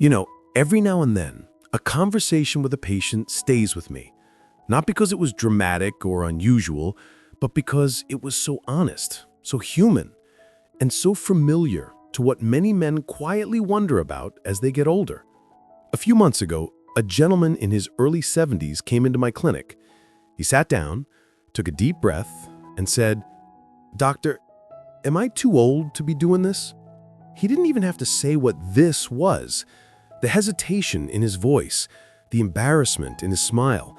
You know, every now and then, a conversation with a patient stays with me. Not because it was dramatic or unusual, but because it was so honest, so human, and so familiar to what many men quietly wonder about as they get older. A few months ago, a gentleman in his early 70s came into my clinic. He sat down, took a deep breath, and said, "Doctor, am I too old to be doing this?" He didn't even have to say what this was. The hesitation in his voice, the embarrassment in his smile,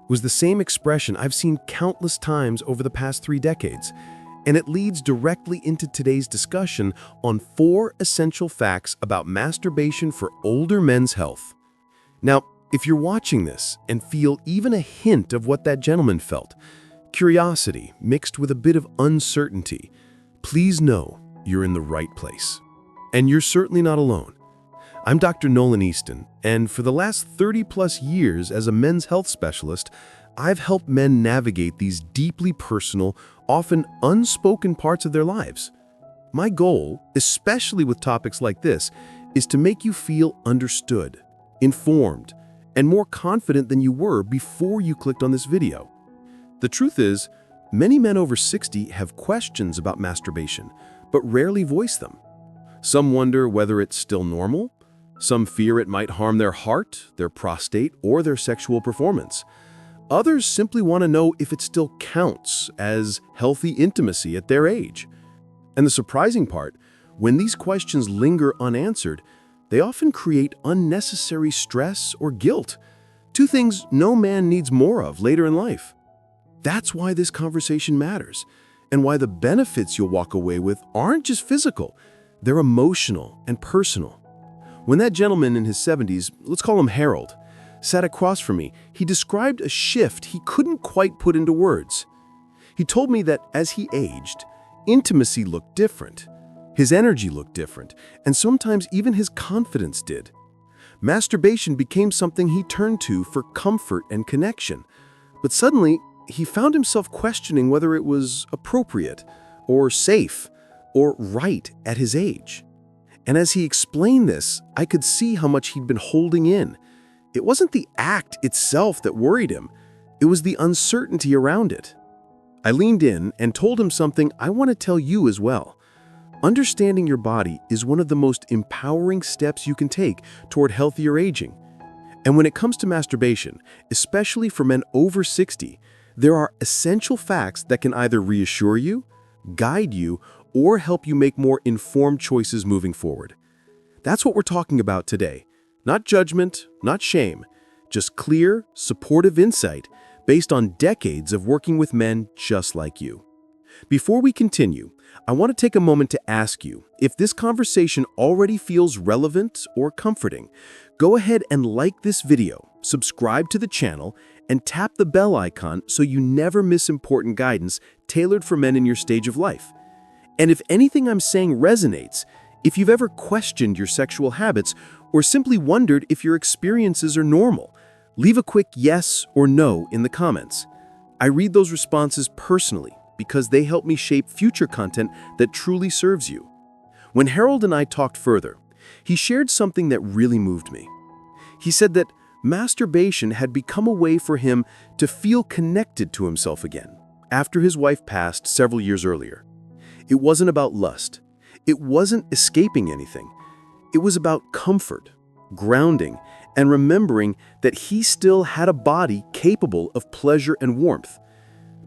was the same expression I've seen countless times over the past 3 decades, and it leads directly into today's discussion on 4 essential facts about masturbation for older men's health. Now, if you're watching this and feel even a hint of what that gentleman felt, curiosity mixed with a bit of uncertainty, please know you're in the right place. And you're certainly not alone. I'm Dr. Nolan Easton, and for the last 30-plus years as a men's health specialist, I've helped men navigate these deeply personal, often unspoken parts of their lives. My goal, especially with topics like this, is to make you feel understood, informed, and more confident than you were before you clicked on this video. The truth is, many men over 60 have questions about masturbation, but rarely voice them. Some wonder whether it's still normal. Some fear it might harm their heart, their prostate, or their sexual performance. Others simply want to know if it still counts as healthy intimacy at their age. And the surprising part, when these questions linger unanswered, they often create unnecessary stress or guilt, 2 things no man needs more of later in life. That's why this conversation matters, and why the benefits you'll walk away with aren't just physical, they're emotional and personal. When that gentleman in his 70s, let's call him Harold, sat across from me, he described a shift he couldn't quite put into words. He told me that as he aged, intimacy looked different. His energy looked different, and sometimes even his confidence did. Masturbation became something he turned to for comfort and connection. But suddenly, he found himself questioning whether it was appropriate, or safe, or right at his age. And as he explained this, I could see how much he'd been holding in. It wasn't the act itself that worried him. It was the uncertainty around it. I leaned in and told him something I want to tell you as well. Understanding your body is one of the most empowering steps you can take toward healthier aging. And when it comes to masturbation, especially for men over 60, there are essential facts that can either reassure you, guide you, or help you make more informed choices moving forward. That's what we're talking about today. Not judgment, not shame, just clear, supportive insight based on decades of working with men just like you. Before we continue, I want to take a moment to ask you if this conversation already feels relevant or comforting. Go ahead and like this video, subscribe to the channel, and tap the bell icon so you never miss important guidance tailored for men in your stage of life. And if anything I'm saying resonates, if you've ever questioned your sexual habits or simply wondered if your experiences are normal, leave a quick yes or no in the comments. I read those responses personally because they help me shape future content that truly serves you. When Harold and I talked further, he shared something that really moved me. He said that masturbation had become a way for him to feel connected to himself again after his wife passed several years earlier. It wasn't about lust. It wasn't escaping anything. It was about comfort, grounding, and remembering that he still had a body capable of pleasure and warmth.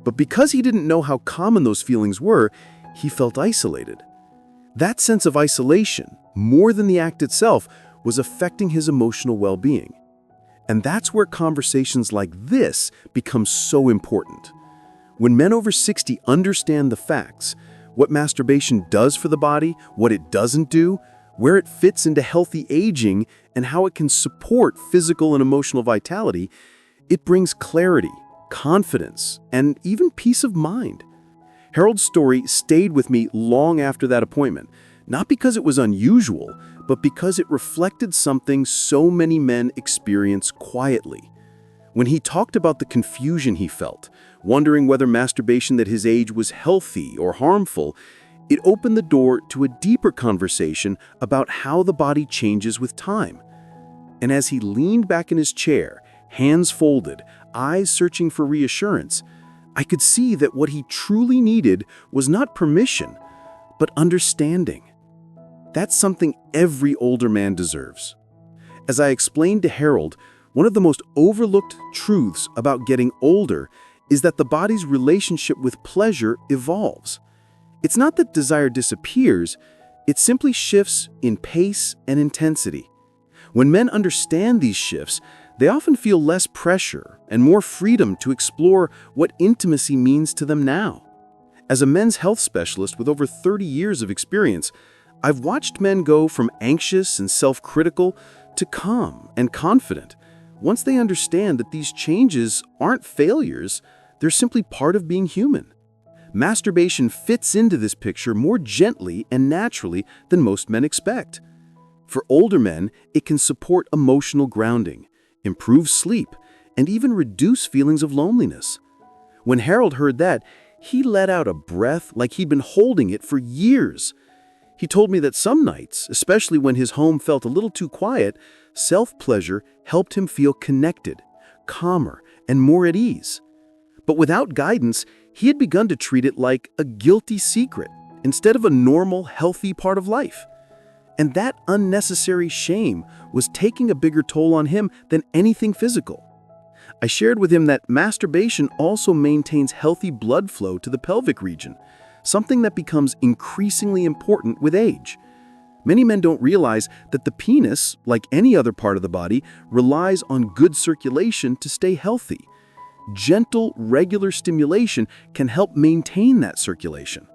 But because he didn't know how common those feelings were, he felt isolated. That sense of isolation, more than the act itself, was affecting his emotional well-being. And that's where conversations like this become so important. When men over 60 understand the facts, what masturbation does for the body, what it doesn't do, where it fits into healthy aging, and how it can support physical and emotional vitality, it brings clarity, confidence, and even peace of mind. Harold's story stayed with me long after that appointment, not because it was unusual, but because it reflected something so many men experience quietly. When he talked about the confusion he felt, wondering whether masturbation at his age was healthy or harmful, it opened the door to a deeper conversation about how the body changes with time. And as he leaned back in his chair, hands folded, eyes searching for reassurance, I could see that what he truly needed was not permission, but understanding. That's something every older man deserves. As I explained to Harold, one of the most overlooked truths about getting older is that the body's relationship with pleasure evolves. It's not that desire disappears, it simply shifts in pace and intensity. When men understand these shifts, they often feel less pressure and more freedom to explore what intimacy means to them now. As a men's health specialist with over 30 years of experience, I've watched men go from anxious and self-critical to calm and confident once they understand that these changes aren't failures, they're simply part of being human. Masturbation fits into this picture more gently and naturally than most men expect. For older men, it can support emotional grounding, improve sleep, and even reduce feelings of loneliness. When Harold heard that, he let out a breath like he'd been holding it for years. He told me that some nights, especially when his home felt a little too quiet, self-pleasure helped him feel connected, calmer, and more at ease. But without guidance, he had begun to treat it like a guilty secret instead of a normal, healthy part of life. And that unnecessary shame was taking a bigger toll on him than anything physical. I shared with him that masturbation also maintains healthy blood flow to the pelvic region, something that becomes increasingly important with age. Many men don't realize that the penis, like any other part of the body, relies on good circulation to stay healthy. Gentle, regular stimulation can help maintain that circulation.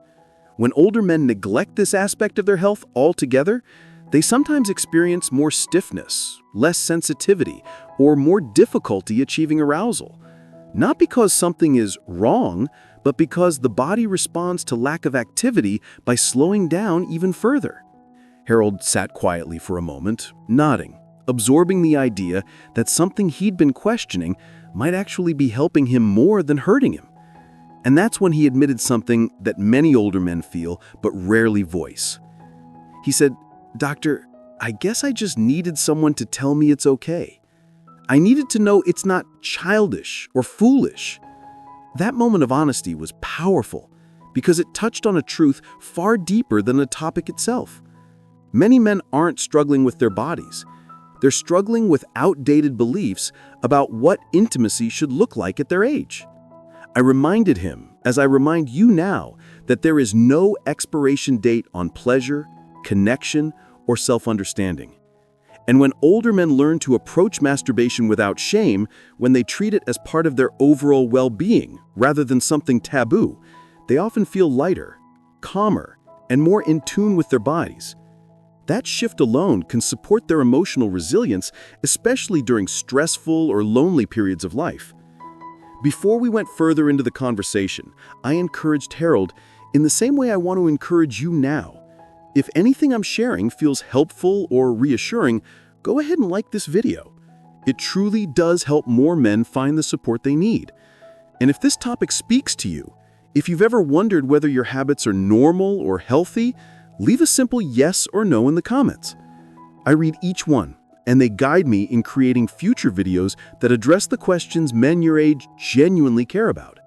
When older men neglect this aspect of their health altogether, they sometimes experience more stiffness, less sensitivity, or more difficulty achieving arousal. Not because something is wrong, but because the body responds to lack of activity by slowing down even further. Harold sat quietly for a moment, nodding, absorbing the idea that something he'd been questioning might actually be helping him more than hurting him. And that's when he admitted something that many older men feel but rarely voice. He said, "Doctor, I guess I just needed someone to tell me it's okay. I needed to know it's not childish or foolish." That moment of honesty was powerful because it touched on a truth far deeper than the topic itself. Many men aren't struggling with their bodies. They're struggling with outdated beliefs about what intimacy should look like at their age. I reminded him, as I remind you now, that there is no expiration date on pleasure, connection, or self-understanding. And when older men learn to approach masturbation without shame, when they treat it as part of their overall well-being rather than something taboo, they often feel lighter, calmer, and more in tune with their bodies. That shift alone can support their emotional resilience, especially during stressful or lonely periods of life. Before we went further into the conversation, I encouraged Harold in the same way I want to encourage you now. If anything I'm sharing feels helpful or reassuring, go ahead and like this video. It truly does help more men find the support they need. And if this topic speaks to you, if you've ever wondered whether your habits are normal or healthy, leave a simple yes or no in the comments. I read each one, and they guide me in creating future videos that address the questions men your age genuinely care about.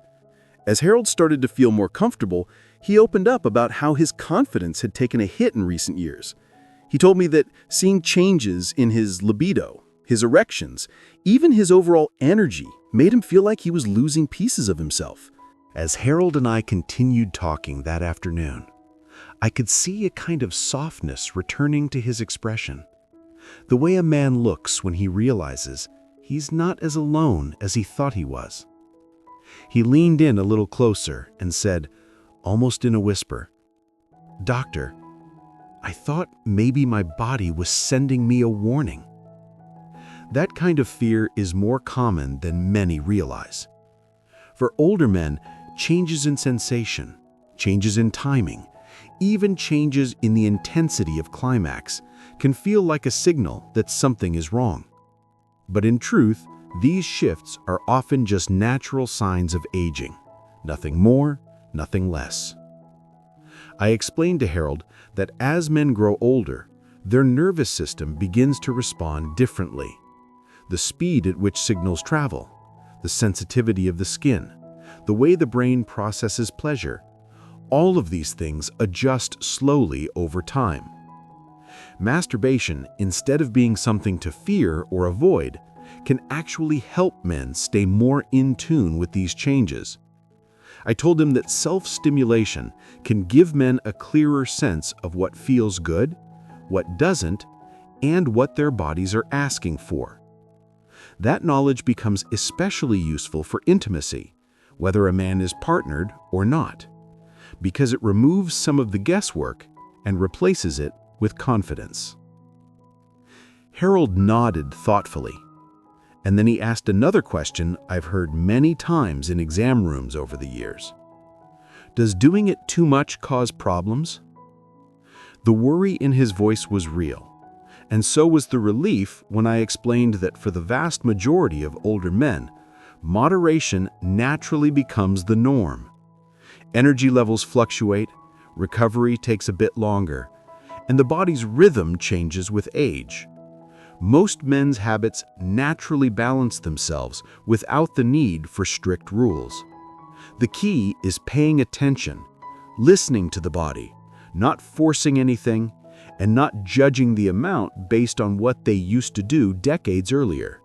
As Harold started to feel more comfortable, he opened up about how his confidence had taken a hit in recent years. He told me that seeing changes in his libido, his erections, even his overall energy made him feel like he was losing pieces of himself. As Harold and I continued talking that afternoon, I could see a kind of softness returning to his expression. The way a man looks when he realizes he's not as alone as he thought he was. He leaned in a little closer and said, almost in a whisper, "Doctor, I thought maybe my body was sending me a warning." That kind of fear is more common than many realize. For older men, changes in sensation, changes in timing, even changes in the intensity of climax can feel like a signal that something is wrong. But in truth, these shifts are often just natural signs of aging, nothing more, nothing less. I explained to Harold that as men grow older, their nervous system begins to respond differently. The speed at which signals travel, the sensitivity of the skin, the way the brain processes pleasure, all of these things adjust slowly over time. Masturbation, instead of being something to fear or avoid, can actually help men stay more in tune with these changes. I told him that self-stimulation can give men a clearer sense of what feels good, what doesn't, and what their bodies are asking for. That knowledge becomes especially useful for intimacy, whether a man is partnered or not, because it removes some of the guesswork and replaces it with confidence. Harold nodded thoughtfully, and then he asked another question I've heard many times in exam rooms over the years. Does doing it too much cause problems? The worry in his voice was real, and so was the relief when I explained that for the vast majority of older men, moderation naturally becomes the norm. Energy levels fluctuate, recovery takes a bit longer, and the body's rhythm changes with age. Most men's habits naturally balance themselves without the need for strict rules. The key is paying attention, listening to the body, not forcing anything, and not judging the amount based on what they used to do decades earlier.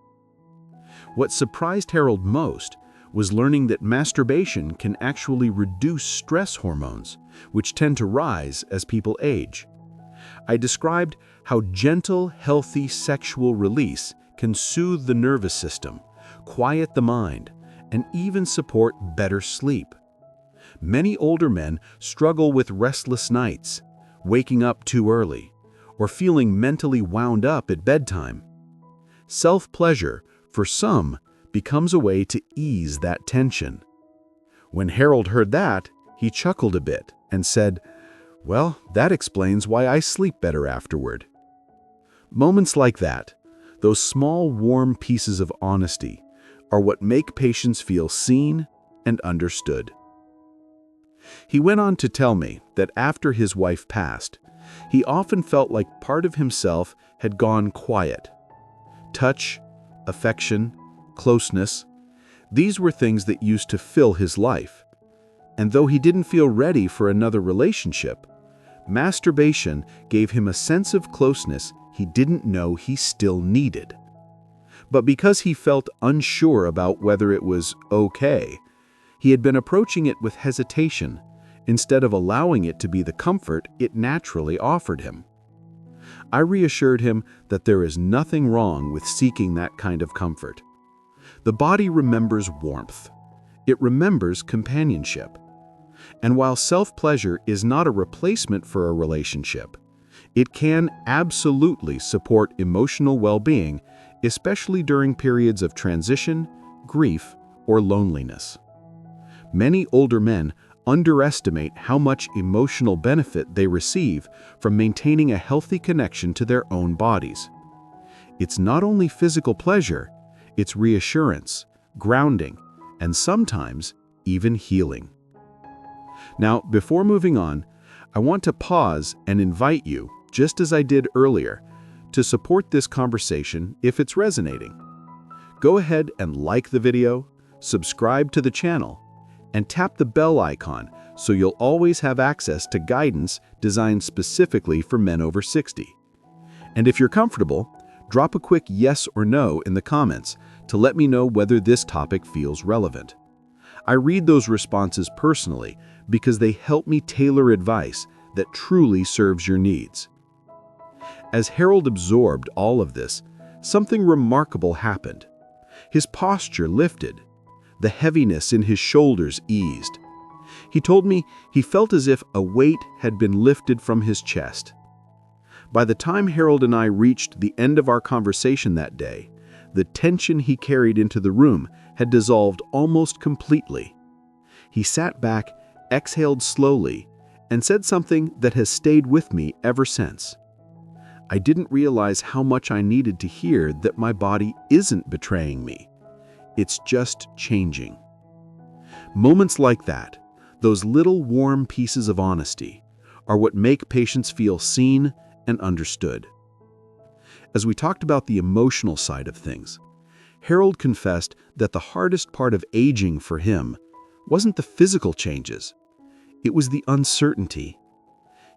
What surprised Harold most was learning that masturbation can actually reduce stress hormones, which tend to rise as people age. I described how gentle, healthy sexual release can soothe the nervous system, quiet the mind, and even support better sleep. Many older men struggle with restless nights, waking up too early, or feeling mentally wound up at bedtime. Self-pleasure, for some, becomes a way to ease that tension. When Harold heard that, he chuckled a bit and said, "Well, that explains why I sleep better afterward." Moments like that, those small, warm pieces of honesty, are what make patients feel seen and understood. He went on to tell me that after his wife passed, he often felt like part of himself had gone quiet. Touch, affection, closeness, these were things that used to fill his life. And though he didn't feel ready for another relationship, masturbation gave him a sense of closeness he didn't know he still needed. But because he felt unsure about whether it was okay, he had been approaching it with hesitation instead of allowing it to be the comfort it naturally offered him. I reassured him that there is nothing wrong with seeking that kind of comfort. The body remembers warmth. It remembers companionship. And while self-pleasure is not a replacement for a relationship, it can absolutely support emotional well-being, especially during periods of transition, grief, or loneliness. Many older men underestimate how much emotional benefit they receive from maintaining a healthy connection to their own bodies. It's not only physical pleasure, it's reassurance, grounding, and sometimes even healing. Now, before moving on, I want to pause and invite you, just as I did earlier, to support this conversation if it's resonating. Go ahead and like the video, subscribe to the channel, and tap the bell icon so you'll always have access to guidance designed specifically for men over 60. And if you're comfortable, drop a quick yes or no in the comments to let me know whether this topic feels relevant. I read those responses personally because they help me tailor advice that truly serves your needs. As Harold absorbed all of this, something remarkable happened. His posture lifted. The heaviness in his shoulders eased. He told me he felt as if a weight had been lifted from his chest. By the time Harold and I reached the end of our conversation that day, the tension he carried into the room had dissolved almost completely. He sat back, exhaled slowly, and said something that has stayed with me ever since. I didn't realize how much I needed to hear that my body isn't betraying me. It's just changing. Moments like that, those little warm pieces of honesty, are what make patients feel seen and understood. As we talked about the emotional side of things, Harold confessed that the hardest part of aging for him wasn't the physical changes. It was the uncertainty.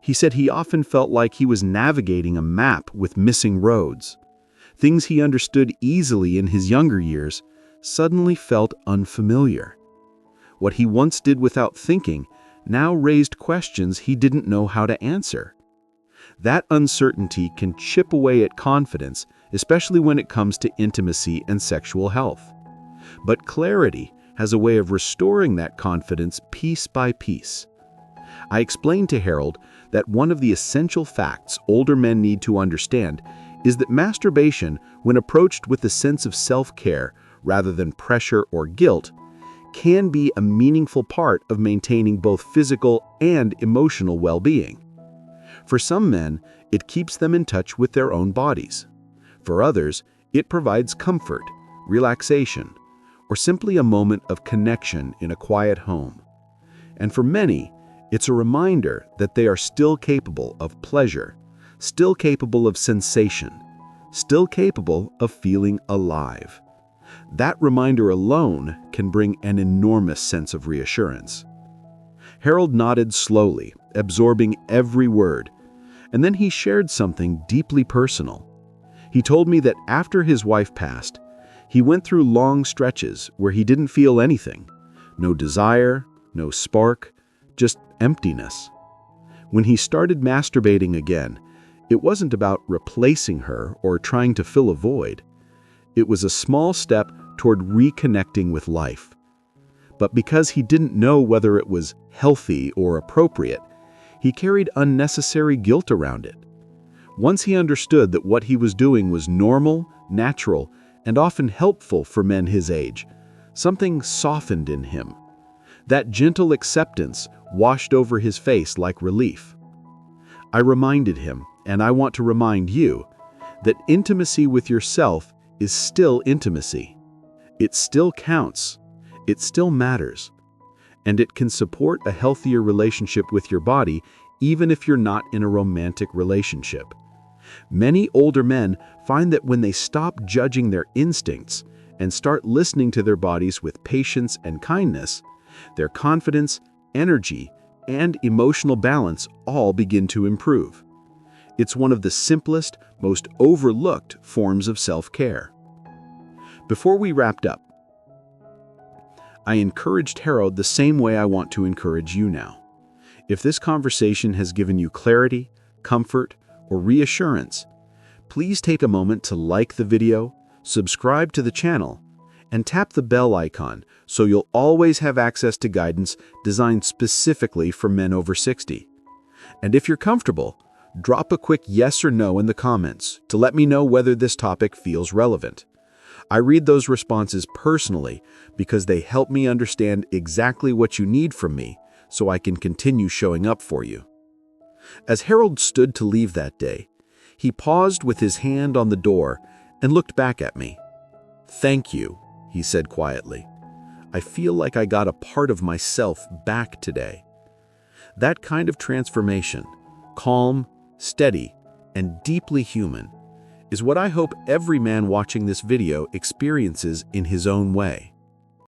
He said he often felt like he was navigating a map with missing roads. Things he understood easily in his younger years suddenly felt unfamiliar. What he once did without thinking now raised questions he didn't know how to answer. That uncertainty can chip away at confidence, especially when it comes to intimacy and sexual health. But clarity has a way of restoring that confidence piece by piece. I explained to Harold that one of the essential facts older men need to understand is that masturbation, when approached with a sense of self-care rather than pressure or guilt, can be a meaningful part of maintaining both physical and emotional well-being. For some men, it keeps them in touch with their own bodies. For others, it provides comfort, relaxation, or simply a moment of connection in a quiet home. And for many, it's a reminder that they are still capable of pleasure, still capable of sensation, still capable of feeling alive. That reminder alone can bring an enormous sense of reassurance. Harold nodded slowly, absorbing every word, and then he shared something deeply personal. He told me that after his wife passed, he went through long stretches where he didn't feel anything. No desire, no spark, just emptiness. When he started masturbating again, it wasn't about replacing her or trying to fill a void. It was a small step toward reconnecting with life. But because he didn't know whether it was healthy or appropriate, he carried unnecessary guilt around it. Once he understood that what he was doing was normal, natural, and often helpful for men his age, something softened in him. That gentle acceptance washed over his face like relief. I reminded him, and I want to remind you, that intimacy with yourself is still intimacy. It still counts. It still matters. And it can support a healthier relationship with your body even if you're not in a romantic relationship. Many older men find that when they stop judging their instincts and start listening to their bodies with patience and kindness, their confidence, energy, and emotional balance all begin to improve. It's one of the simplest, most overlooked forms of self-care. Before we wrapped up, I encouraged Harold the same way I want to encourage you now. If this conversation has given you clarity, comfort, or reassurance, please take a moment to like the video, subscribe to the channel, and tap the bell icon so you'll always have access to guidance designed specifically for men over 60. And if you're comfortable, drop a quick yes or no in the comments to let me know whether this topic feels relevant. I read those responses personally because they help me understand exactly what you need from me so I can continue showing up for you. As Harold stood to leave that day, he paused with his hand on the door and looked back at me. "Thank you," he said quietly. "I feel like I got a part of myself back today." That kind of transformation, calm, steady, and deeply human, is what I hope every man watching this video experiences in his own way.